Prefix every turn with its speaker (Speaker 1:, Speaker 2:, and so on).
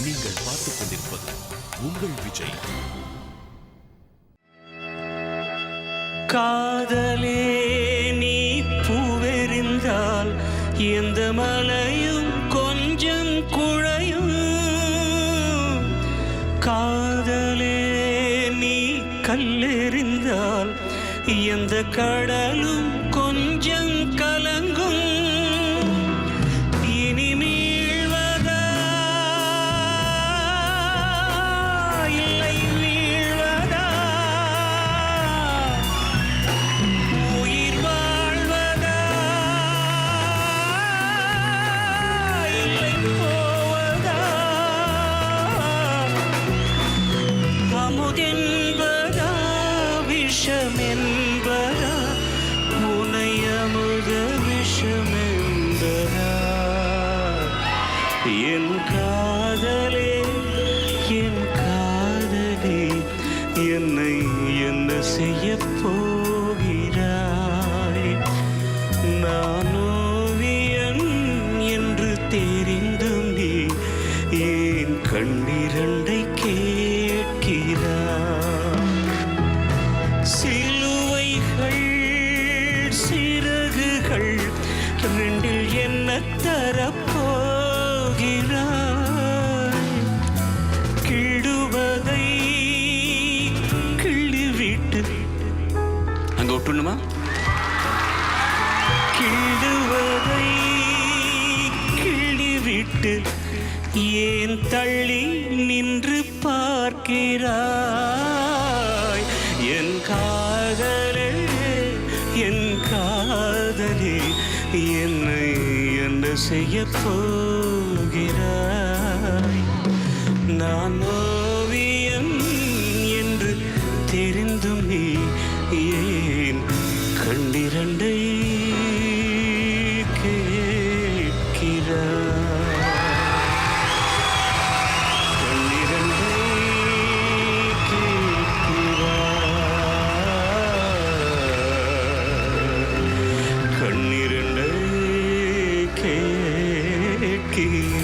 Speaker 1: நீங்கள் பார்த்துக் கொண்டிருப்பது உங்கள் விஜய்.
Speaker 2: காதலே நீ பூவெறிந்தால் எந்த மலையும் கொஞ்சம் குழையும். காதலே நீ கல்லெறிந்தால் எந்த கடலும் கொஞ்சம் கலங்கும். இனி மீழ்வதா இல்லை வீழ்வதா, உயிர் வாழ்வதா இல்லை போவதா, அமுதென்பதா விஷமென்பதா, உனை அமுத விஷமென்பதா. என் காதலே என் காதலே என்னை என்ன செய்ய போகிறாய்? நான் ஓவியன் என்று தெரிந்தும் நீ ஏன் கண்ணிரண்டை கேட்கிறாய்? சிலுவைகள் சிறகுகள் ரெண்டில் என்ன தரப்போகிறாய்? கிழுவதை கிள்ளிவிட்டு அங்க விட்டுணுமா? கிழுவதை கிள்ளிவிட்டு ஏன் தள்ளி நின்று பார்க்கிறாய்? என் காதலே என் காதலே என்னை என்ன செய்ய போகிறாய்? நான் ஓவியம் என்று தெரிந்தும் நீ ஏன் கண்ணிரண்டை கேட்கிறாய்? கண்ணிரண்டை கேட்கிறாய்.